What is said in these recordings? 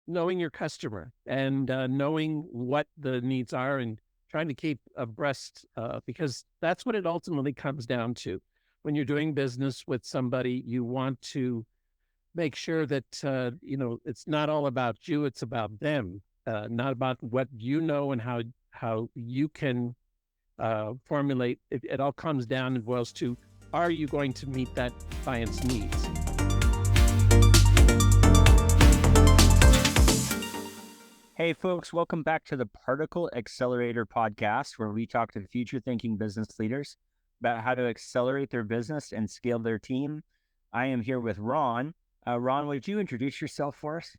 knowing your customer and knowing what the needs are and trying to keep abreast, because that's what it ultimately comes down to. When you're doing business with somebody, you want to make sure that, it's not all about you, it's about them, not about what you know and how you can formulate. It all comes down and boils to, are you going to meet that client's needs? Hey, folks, welcome back to the Particle Accelerator Podcast, where we talk to future thinking business leaders about how to accelerate their business and scale their team. I am here with Ron. Ron, would you introduce yourself for us?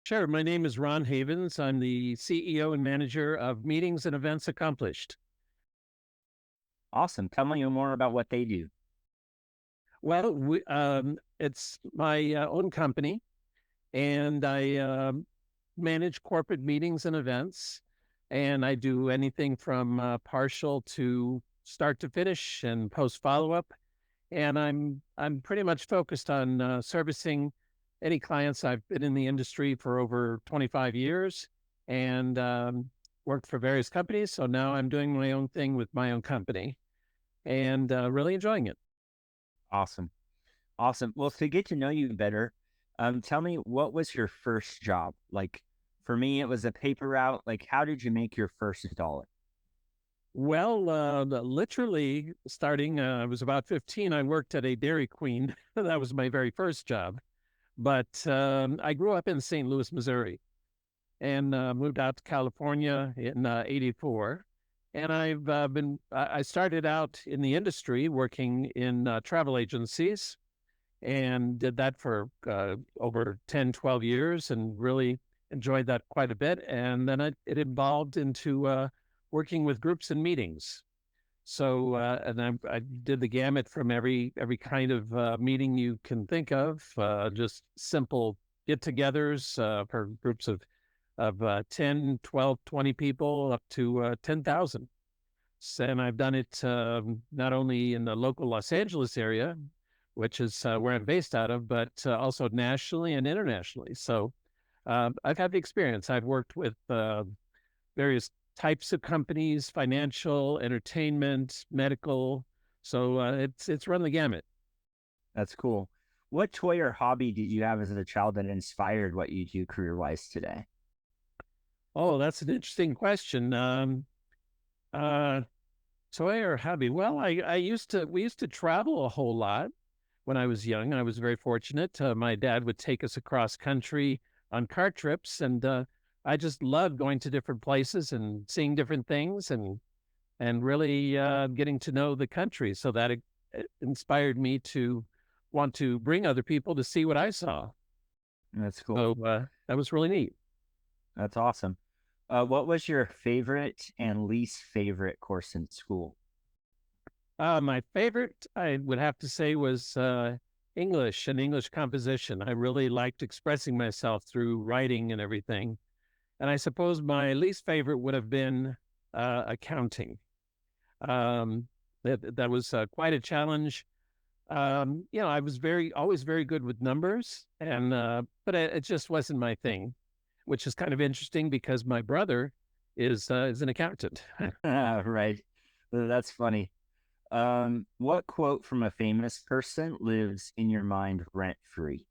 Sure. My name is Ron Havens. I'm the CEO and manager of Meetings and Events Accomplished. Awesome. Tell me more about what they do. Well, it's my own company, and I manage corporate meetings and events, and I do anything from partial to start to finish and post follow-up. And I'm pretty much focused on servicing any clients. I've been in the industry for over 25 years and worked for various companies. So now I'm doing my own thing with my own company and really enjoying it. Awesome. Awesome. Well, to get to know you better, tell me, what was your first job? Like, for me, it was a paper route. Like, how did you make your first dollar? Well, literally starting, I was about 15. I worked at a Dairy Queen. That was my very first job. But I grew up in St. Louis, Missouri, and moved out to California in '84. And I started out in the industry working in travel agencies and did that for over 10, 12 years and really enjoyed that quite a bit. And then it evolved into working with groups and meetings. So, I did the gamut from every kind of meeting you can think of, just simple get-togethers for groups of 10, 12, 20 people up to 10,000. And I've done it not only in the local Los Angeles area, which is where I'm based out of, but also nationally and internationally. So I've had the experience. I've worked with various types of companies, financial, entertainment, medical. So it's run the gamut. That's cool. What toy or hobby did you have as a child that inspired what you do career-wise today? Oh, that's an interesting question. Uh, Toy or hobby? Well, we used to travel a whole lot when I was young. I was very fortunate. My dad would take us across country on car trips, and I just loved going to different places and seeing different things and really getting to know the country. So that it inspired me to want to bring other people to see what I saw. That's cool. So that was really neat. That's awesome. What was your favorite and least favorite course in school? My favorite, I would have to say, was English and English composition. I really liked expressing myself through writing and everything. And I suppose my least favorite would have been accounting. That was quite a challenge. I was always very good with numbers, and but it just wasn't my thing, which is kind of interesting because my brother is an accountant. Right. That's funny. What quote from a famous person lives in your mind rent free?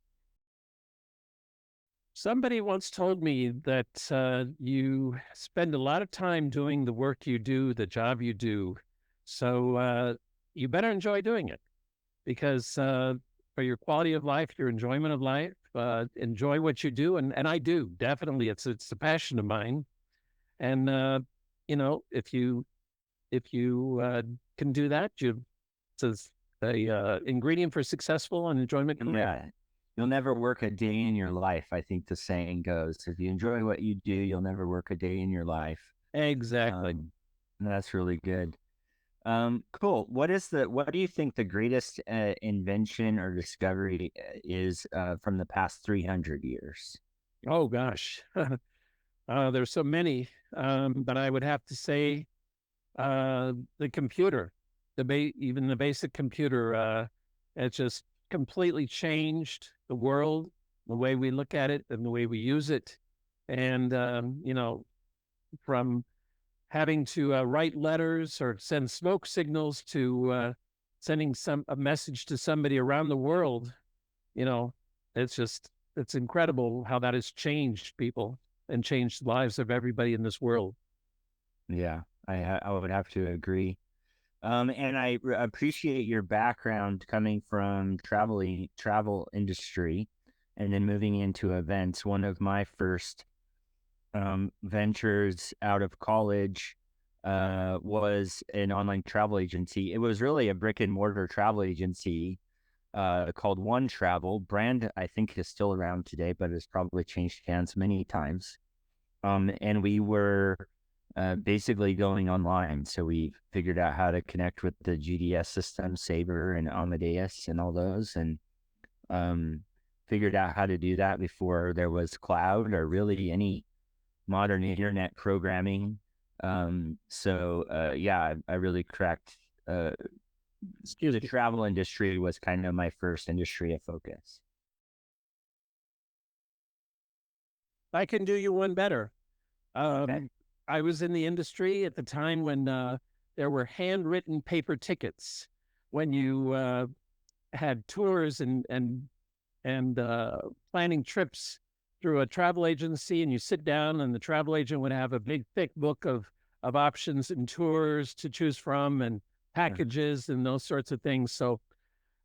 Somebody once told me that you spend a lot of time doing the work you do, the job you do, so you better enjoy doing it because for your quality of life, your enjoyment of life, enjoy what you do, and I do definitely. It's a passion of mine, and if you can do that, it's a ingredient for successful and enjoyment career. Yeah. You'll never work a day in your life, I think the saying goes. If you enjoy what you do, you'll never work a day in your life. Exactly. That's really good. Cool. What do you think the greatest invention or discovery is from the past 300 years? Oh gosh, there's so many, but I would have to say the computer, even the basic computer. It just completely changed the world the way we look at it and the way we use it. And, from having to write letters or send smoke signals to sending a message to somebody around the world, you know, it's incredible how that has changed people and changed the lives of everybody in this world. Yeah, I would have to agree. And I appreciate your background coming from travel industry and then moving into events. One of my first ventures out of college was an online travel agency. It was really a brick and mortar travel agency called One Travel. Brand, I think, is still around today, but it's probably changed hands many times. And we were basically going online. So we figured out how to connect with the GDS system, Sabre and Amadeus and all those, and figured out how to do that before there was cloud or really any modern internet programming. Yeah, I really cracked. The travel industry was kind of my first industry of focus. I can do you one better. Okay. I was in the industry at the time when there were handwritten paper tickets. When you had tours and planning trips through a travel agency, and you sit down, and the travel agent would have a big thick book of options and tours to choose from, and packages and those sorts of things. So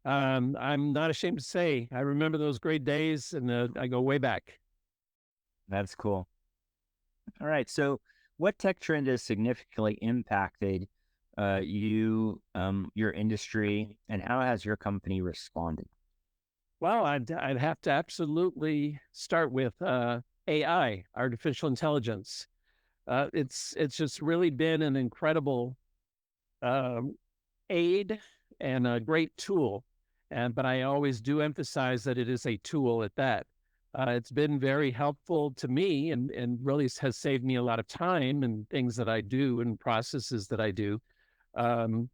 I'm not ashamed to say I remember those great days, and I go way back. That's cool. All right. So, what tech trend has significantly impacted your industry, and how has your company responded? Well, I'd have to absolutely start with AI, artificial intelligence. It's just really been an incredible um, aid and a great tool. But I always do emphasize that it is a tool at that. It's been very helpful to me, and really has saved me a lot of time and things that I do and processes that I do. Um,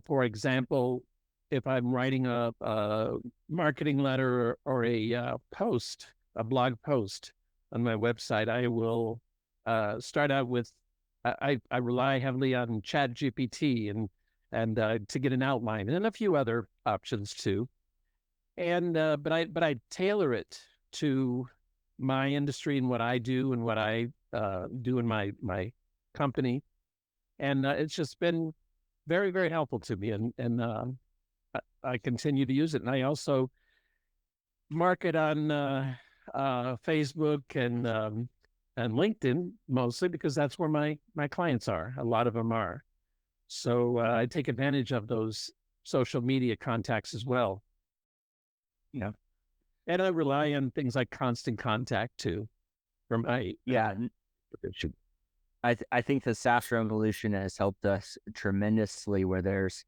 for example, if I'm writing a marketing letter or a a blog post on my website, I will start out with I rely heavily on Chat GPT and to get an outline, and a few other options too. And but I tailor it to my industry and what I do and what I do in my company, and it's just been very, very helpful to me, and I continue to use it. And I also market on Facebook and LinkedIn mostly because that's where my clients are. A lot of them are. So I take advantage of those social media contacts as well. Yeah. And I rely on things like Constant Contact too for my Yeah. I think the SaaS revolution has helped us tremendously, where there's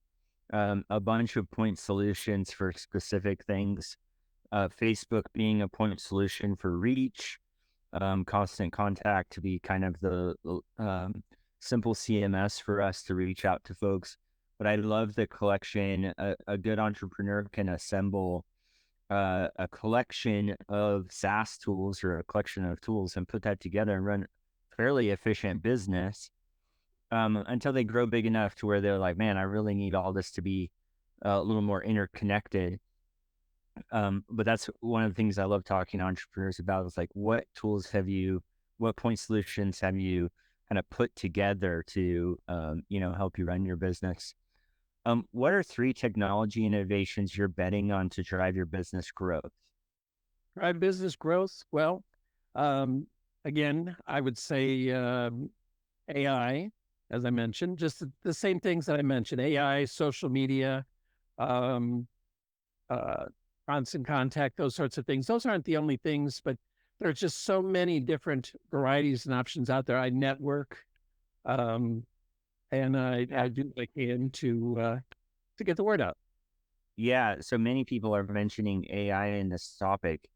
a bunch of point solutions for specific things. Facebook being a point solution for reach, Constant Contact to be kind of the simple CMS for us to reach out to folks. But I love the collection. A good entrepreneur can assemble a collection of SaaS tools or a collection of tools and put that together and run fairly efficient business until they grow big enough to where they're like, man, I really need all this to be a little more interconnected. But that's one of the things I love talking to entrepreneurs about is like, what point solutions have you kind of put together to, help you run your business? What are 3 technology innovations you're betting on to drive your business growth? drive business growth. Well, um, again, I would say AI, as I mentioned, just the same things that I mentioned: AI, social media, um, uh, constant contact, those sorts of things. Those aren't the only things, but there's just so many different varieties and options out there. I network, um, and I do what I can to get the word out. Yeah, so many people are mentioning AI in this topic.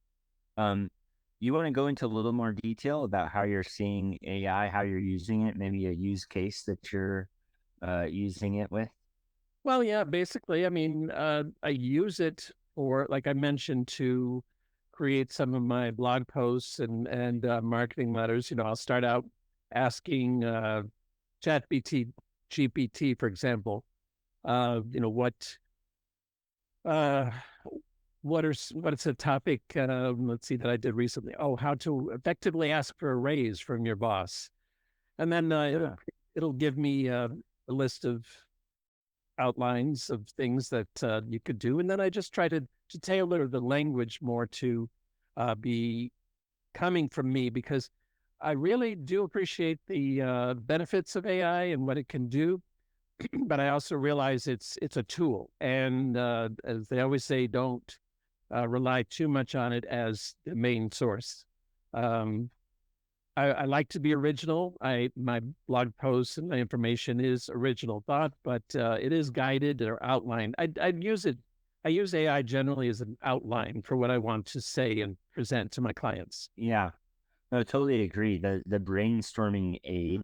Um, you want to go into a little more detail about how you're seeing AI, how you're using it, maybe a use case that you're using it with? Well, yeah, basically, I mean, I use it for, like I mentioned, to create some of my blog posts and marketing letters, I'll start out asking GPT, for example, what uh, what's a topic? Let's see that I did recently. Oh, how to effectively ask for a raise from your boss, and then it'll give me a list of outlines of things that you could do, and then I just try to tailor the language more to be coming from me, because I really do appreciate the benefits of AI and what it can do, but I also realize it's a tool, and as they always say, don't rely too much on it as the main source. Um, I like to be original. My blog posts and my information is original thought, but it is guided or outlined. I'd use it. I use AI generally as an outline for what I want to say and present to my clients. Yeah, no, totally agree. The brainstorming aid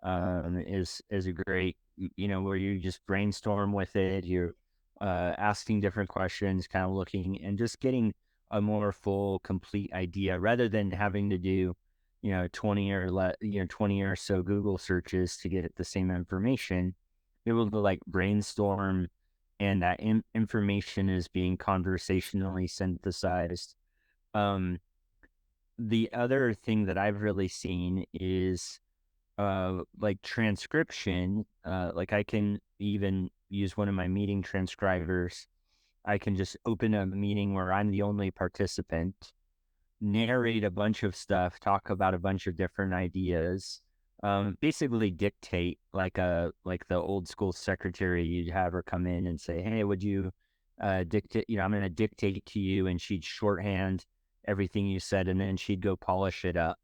is a great, where you just brainstorm with it. You're asking different questions, kind of looking and just getting a more full, complete idea rather than having to do, 20 or so Google searches to get the same information. You're able to like brainstorm, and that information is being conversationally synthesized. Um, the other thing that I've really seen is like transcription. Like I can even use one of my meeting transcribers. I can just open a meeting where I'm the only participant, narrate a bunch of stuff, talk about a bunch of different ideas, basically dictate like the old school secretary. You'd have her come in and say, "Hey, would you dictate? I'm going to dictate to you," and she'd shorthand everything you said, and then she'd go polish it up.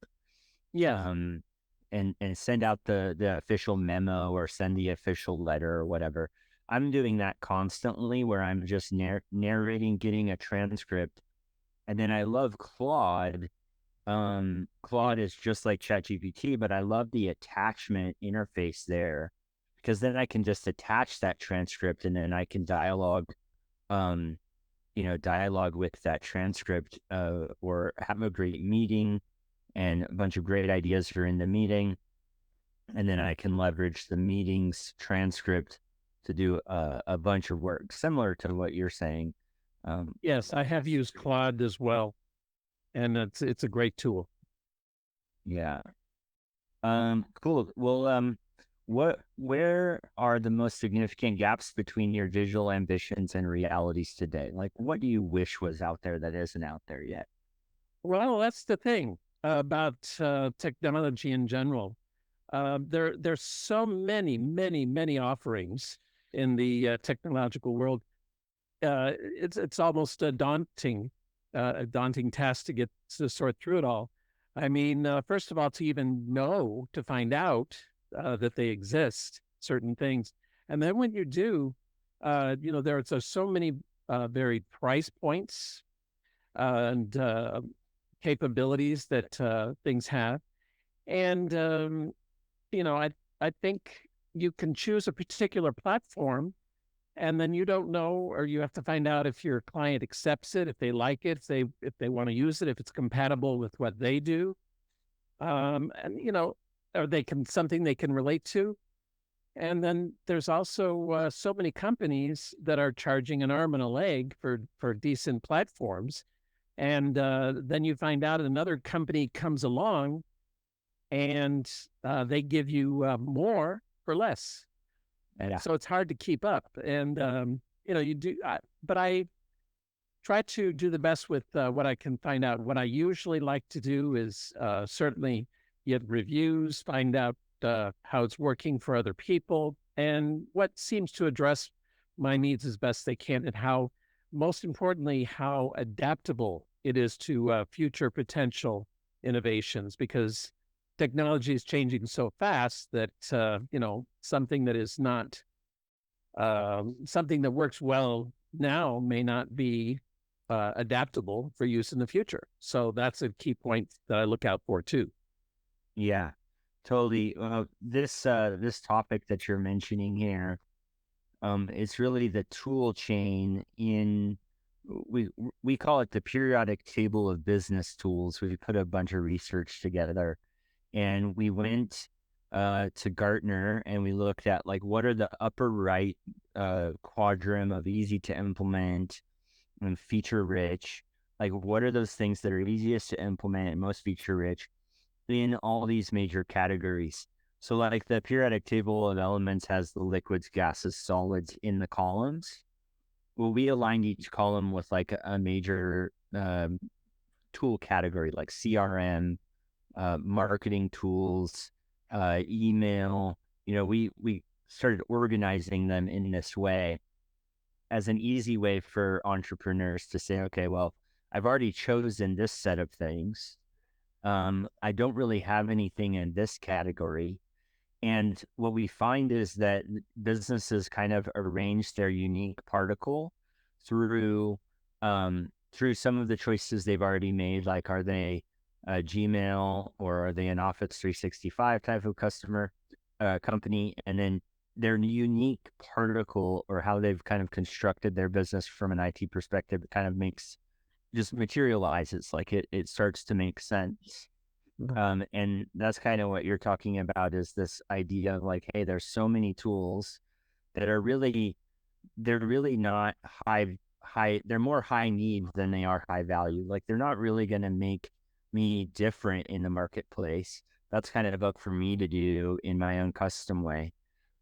Yeah. Um, and send out the official memo or send the official letter or whatever. I'm doing that constantly where I'm just narrating, getting a transcript. And then I love Claude. Claude is just like ChatGPT, but I love the attachment interface there, because then I can just attach that transcript and then I can um, dialogue with that transcript, or have a great meeting and a bunch of great ideas are in the meeting. And then I can leverage the meeting's transcript to do a bunch of work similar to what you're saying. Yes, I have used Claude as well, and it's a great tool. Yeah. Cool. Well, where are the most significant gaps between your visual ambitions and realities today? Like, what do you wish was out there that isn't out there yet? Well, that's the thing about technology in general. There's so many offerings in the technological world. It's almost a daunting task to get to sort through it all. I mean, first of all, to even know, to find out that they exist, certain things, and then when you do, there's so many varied price points and capabilities that things have, and I think you can choose a particular platform, and then you don't know, or you have to find out if your client accepts it, if they like it, if they want to use it, if it's compatible with what they do, and or something they can relate to. And then there's also so many companies that are charging an arm and a leg for decent platforms, and then you find out another company comes along and they give you more for less. Yeah. So it's hard to keep up. And, you do, but I try to do the best with what I can find out. What I usually like to do is certainly get reviews, find out how it's working for other people, and what seems to address my needs as best they can, and how, most importantly, how adaptable it is to future potential innovations, because technology is changing so fast that, something that is not something that works well now may not be adaptable for use in the future. So that's a key point that I look out for too. Yeah, totally. This topic that you're mentioning here, it's really the tool chain in we we call it the periodic table of business tools. We put a bunch of research together, and we went to Gartner, and we looked at like what are the upper right quadrant of easy to implement and feature rich. Like what are those things that are easiest to implement and most feature rich in all these major categories? So like the periodic table of elements has the liquids, gases, solids in the columns. Well, we aligned each column with like a major tool category like CRM, marketing tools, email. We started organizing them in this way as an easy way for entrepreneurs to say, okay, well, I've already chosen this set of things. I don't really have anything in this category. And what we find is that businesses kind of arrange their unique particle through through some of the choices they've already made. Like, are they a Gmail or are they an Office 365 type of customer company? And then their unique particle or how they've kind of constructed their business from an IT perspective kind of just materializes, like it starts to make sense. And that's kind of what you're talking about, is this idea of like, hey, there's so many tools that they're really not high, they're more high need than they are high value. Like they're not really going to make me different in the marketplace. That's kind of up for me to do in my own custom way.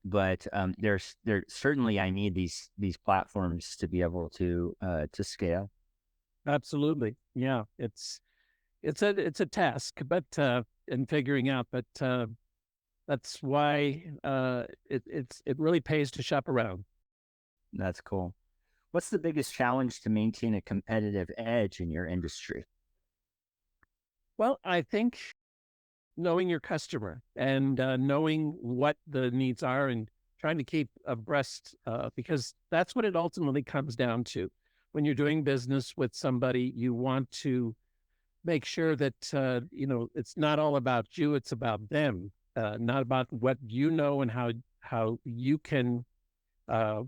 But there's certainly I need these platforms to be able to scale. Absolutely. Yeah. It's a task, but in figuring out, but that's why it really pays to shop around. That's cool. What's the biggest challenge to maintain a competitive edge in your industry? Well, I think knowing your customer and knowing what the needs are and trying to keep abreast, because that's what it ultimately comes down to. When you're doing business with somebody, you want to make sure that it's not all about you; it's about them, not about what you know and how you can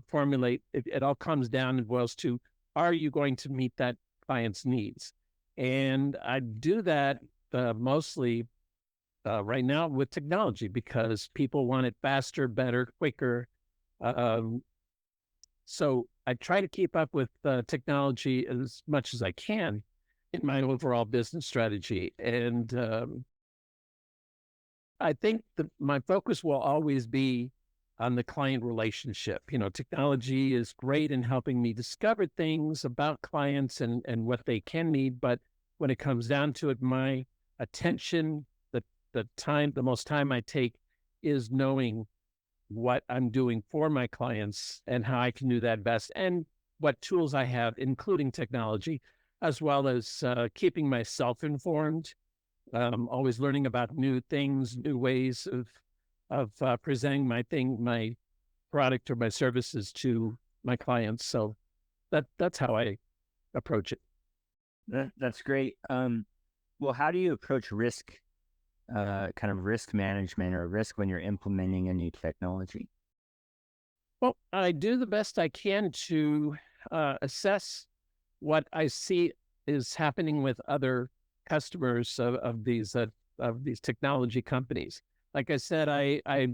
formulate. It all comes down and boils to: are you going to meet that client's needs? And I do that mostly right now with technology, because people want it faster, better, quicker. Um, so I try to keep up with technology as much as I can in my overall business strategy. And I think my focus will always be on the client relationship. Technology is great in helping me discover things about clients and what they can need. But when it comes down to it, my attention, the most time I take is knowing what I'm doing for my clients and how I can do that best, and what tools I have, including technology, as well as keeping myself informed, always learning about new things, new ways of presenting my product or my services to my clients. So that's how I approach it. That's great. Well, how do you approach risk, kind of risk management or risk when you're implementing a new technology? Well, I do the best I can to assess what I see is happening with other customers of these technology companies. Like I said, I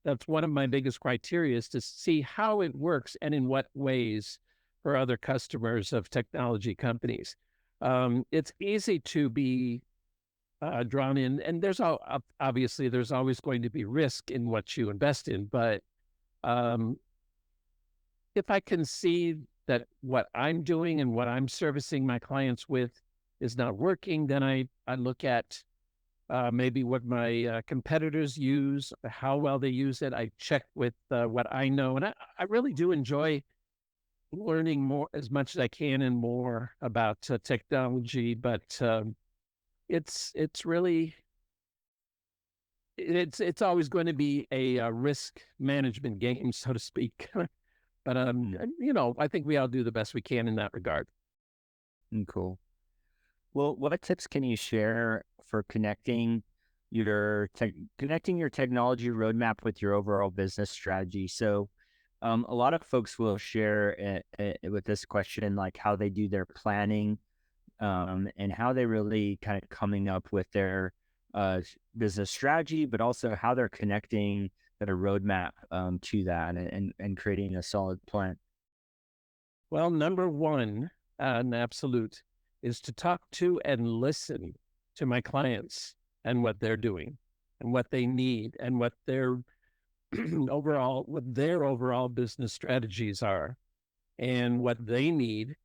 that's one of my biggest criteria, is to see how it works and in what ways for other customers of technology companies. It's easy to be drawn in, and obviously there's always going to be risk in what you invest in, but um, if I can see that what I'm doing and what I'm servicing my clients with is not working, then I look at maybe what my competitors use, how well they use it. I check with what I know. And I really do enjoy learning more, as much as I can, and more about technology. But it's really, it's always going to be a risk management game, so to speak. But I think we all do the best we can in that regard. Cool. Well, what tips can you share for connecting your technology roadmap with your overall business strategy? So, A lot of folks will share with this question, like how they do their planning, and how they really kind of coming up with their business strategy, but also how they're connecting their roadmap to that and creating a solid plan. Well, number one, an absolute, is to talk to and listen to my clients and what they're doing and what they need and what their overall business strategies are and what they need.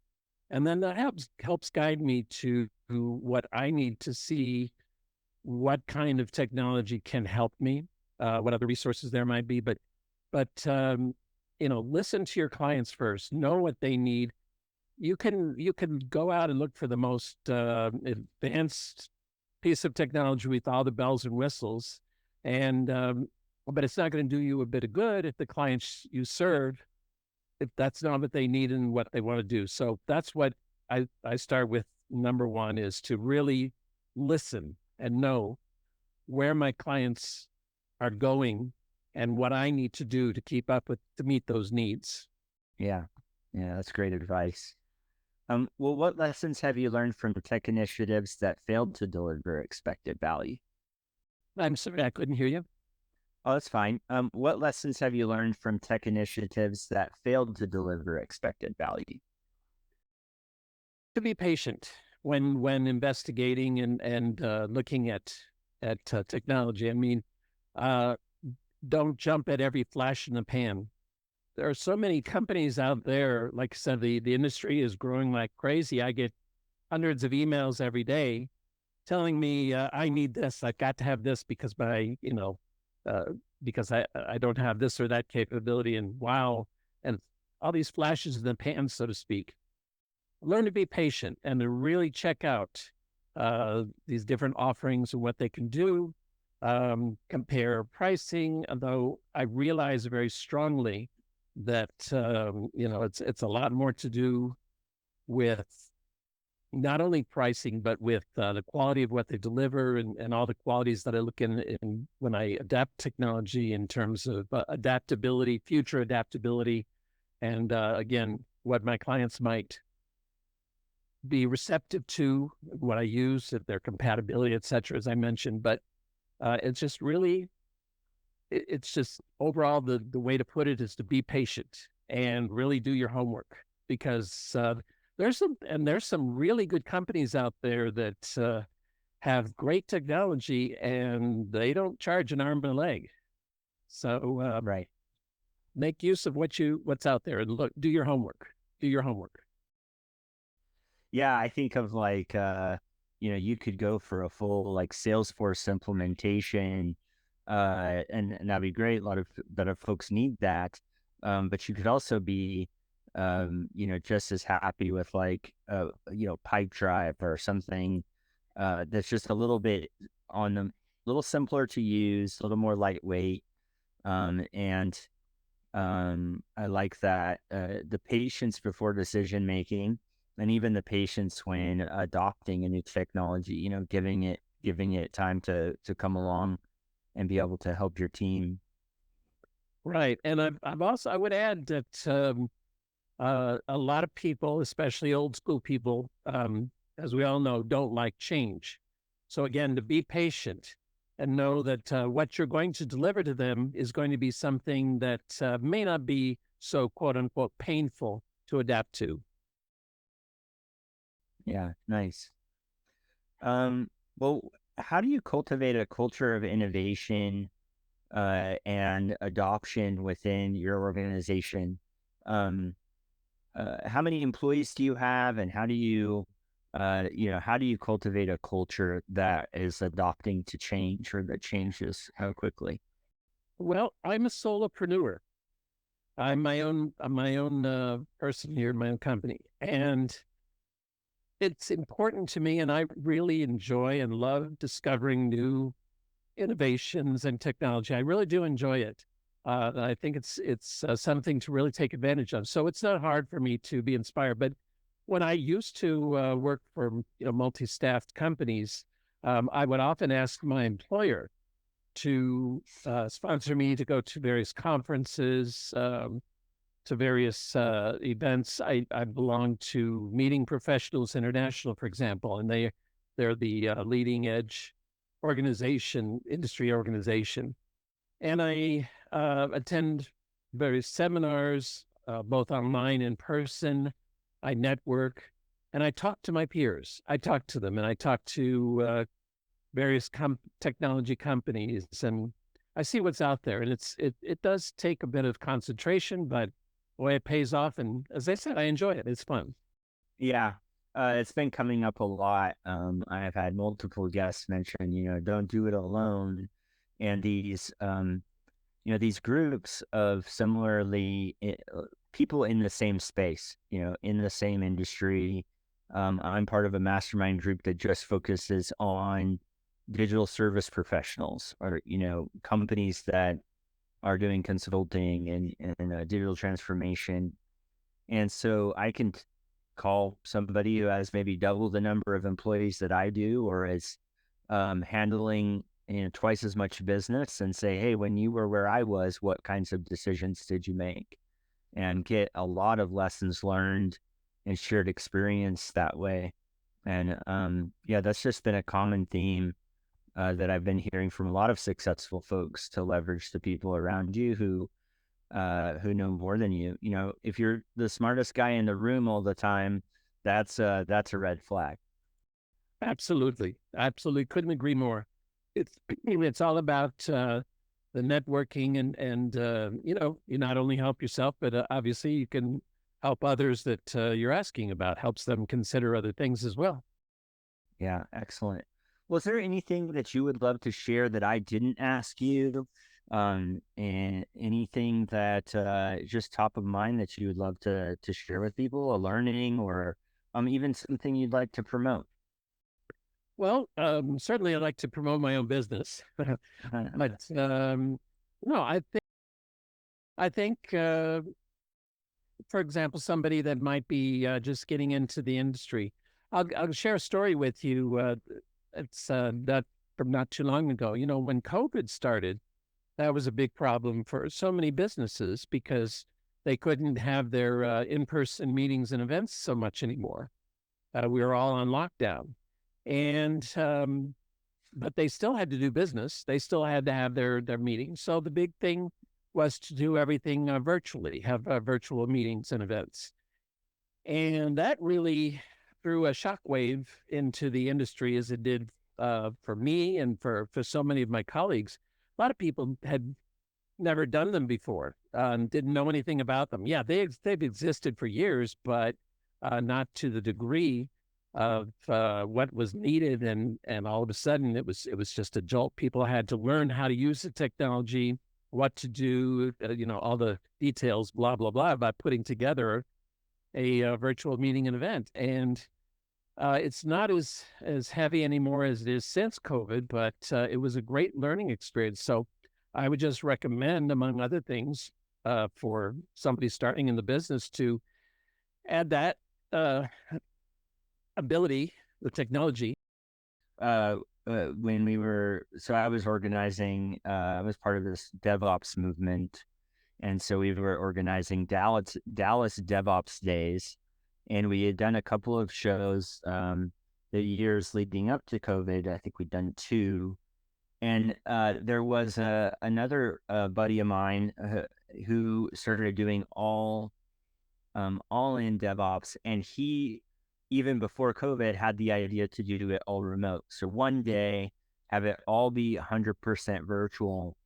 And then that helps guide me to what I need to see, what kind of technology can help me, what other resources there might be. But listen to your clients first. Know what they need. You can go out and look for the most advanced piece of technology with all the bells and whistles, and but it's not going to do you a bit of good if the clients you serve, if that's not what they need and what they want to do. So that's what I start with. Number one is to really listen and know where my clients are going and what I need to do to keep up with to meet those needs. Yeah, yeah, that's great advice. Well, what lessons have you learned from tech initiatives that failed to deliver expected value? I'm sorry, I couldn't hear you. Oh, that's fine. What lessons have you learned from tech initiatives that failed to deliver expected value? To be patient when investigating and looking at technology. I mean, uh, don't jump at every flash in the pan. There are so many companies out there. Like I said, the industry is growing like crazy. I get hundreds of emails every day telling me I need this. I've got to have this because uh, because I don't have this or that capability. And wow, and all these flashes in the pan, so to speak. Learn to be patient and to really check out these different offerings and what they can do. Compare pricing, although I realize very strongly that it's a lot more to do with not only pricing, but with the quality of what they deliver and all the qualities that I look in when I adapt technology in terms of adaptability, future adaptability, and again, what my clients might be receptive to, what I use, if their compatibility, et cetera, as I mentioned. But it's just really, it's just overall the way to put it is to be patient and really do your homework, because there's some really good companies out there that have great technology and they don't charge an arm and a leg. So Right. make use of what's out there and look, do your homework. Do your homework. Yeah, I think of like you could go for a full like Salesforce implementation, and that'd be great. A lot of folks need that, but you could also be, just as happy with like Pipe Drive or something that's just a little bit on the little simpler to use, a little more lightweight, and I like that the patience before decision making, and even the patience when adopting a new technology. Giving it time to come along and be able to help your team. Right. And I would add that a lot of people, especially old school people, as we all know, don't like change. So again, to be patient and know that what you're going to deliver to them is going to be something that may not be so quote unquote painful to adapt to. Yeah, nice. Well, how do you cultivate a culture of innovation and adoption within your organization? Um, how many employees do you have, and how do you cultivate a culture that is adopting to change or that changes quickly? Well, I'm a solopreneur. I'm my own person here in my own company, and it's important to me. And I really enjoy and love discovering new innovations and technology. I really do enjoy it. I think it's something to really take advantage of. So it's not hard for me to be inspired. But when I used to work for multi-staffed companies, I would often ask my employer to sponsor me to go to various conferences. to various events. I belong to Meeting Professionals International, for example, and they're the leading edge organization, industry organization. And I attend various seminars, both online and in person. I network, and I talk to my peers. I talk to them, and I talk to various technology companies, and I see what's out there. And it does take a bit of concentration, but boy, it pays off. And as I said, I enjoy it. It's fun. Yeah. It's been coming up a lot. I have had multiple guests mention, don't do it alone. And these groups of similarly people in the same space, in the same industry. I'm part of a mastermind group that just focuses on digital service professionals, or, companies that are doing consulting and digital transformation. And so I can call somebody who has maybe double the number of employees that I do, or is handling twice as much business, and say, hey, when you were where I was, what kinds of decisions did you make? And get a lot of lessons learned and shared experience that way. And that's just been a common theme that I've been hearing from a lot of successful folks, to leverage the people around you who know more than you. If you're the smartest guy in the room all the time, that's a red flag. Absolutely. Absolutely. Couldn't agree more. It's all about the networking, and you not only help yourself, but obviously you can help others that you're asking about, helps them consider other things as well. Yeah, excellent. Was there anything that you would love to share that I didn't ask you? And anything that just top of mind that you would love to share with people, a learning, or even something you'd like to promote? Well, certainly I'd like to promote my own business, but no, I think for example, somebody that might be just getting into the industry. I'll share a story with you. It's not from not too long ago. When COVID started, that was a big problem for so many businesses, because they couldn't have their in-person meetings and events so much anymore. We were all on lockdown, and but they still had to do business. They still had to have their meetings. So the big thing was to do everything virtually, have virtual meetings and events. And that really threw a shockwave into the industry, as it did for me and for so many of my colleagues. A lot of people had never done them before, didn't know anything about them. Yeah, they've existed for years, but not to the degree of what was needed. And all of a sudden, it was just a jolt. People had to learn how to use the technology, what to do, all the details, blah, blah, blah, about putting together a virtual meeting and event. And it's not as heavy anymore as it is since COVID, but it was a great learning experience. So I would just recommend, among other things, for somebody starting in the business, to add that ability, the technology. When I was organizing, I was part of this DevOps movement. And so we were organizing Dallas DevOps Days, and we had done a couple of shows the years leading up to COVID. I think we'd done 2. And there was another buddy of mine who started doing all in DevOps, and he, even before COVID, had the idea to do it all remote. So one day, have it all be 100% virtual.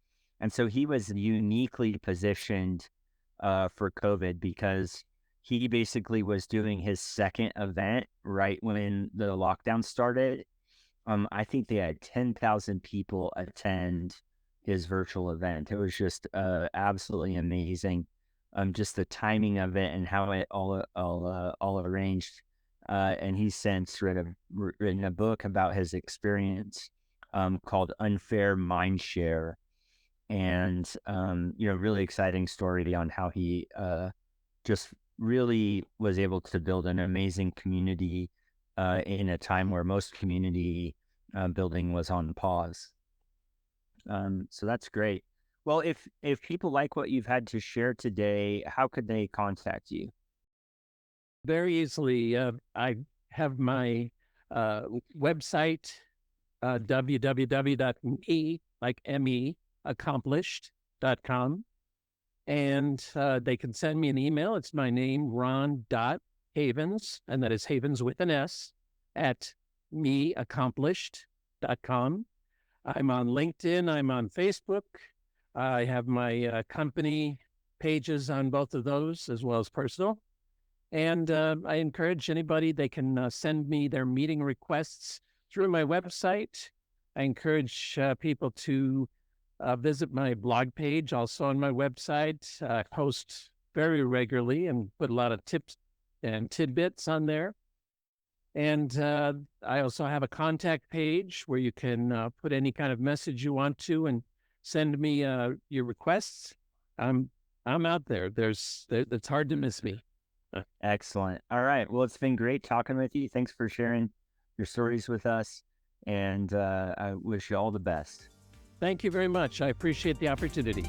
And so he was uniquely positioned for COVID, because he basically was doing his second event right when the lockdown started. I think they had 10,000 people attend his virtual event. It was just absolutely amazing. Just the timing of it and how it all arranged. And he's since written a book about his experience called Unfair Mindshare. And, really exciting story on how he just really was able to build an amazing community in a time where most community building was on pause. So that's great. Well, if people like what you've had to share today, how could they contact you? Very easily. I have my website, www.me, like M-E, accomplished.com. And they can send me an email. It's my name, Ron.Havens, and that is Havens with an S, at meaccomplished.com. I'm on LinkedIn. I'm on Facebook. I have my company pages on both of those, as well as personal. And I encourage anybody, they can send me their meeting requests through my website. I encourage people to visit my blog page, also on my website. I post very regularly and put a lot of tips and tidbits on there. And I also have a contact page where you can put any kind of message you want to and send me your requests. I'm out there. It's hard to miss me. Excellent. All right. Well, it's been great talking with you. Thanks for sharing your stories with us. And I wish you all the best. Thank you very much. I appreciate the opportunity.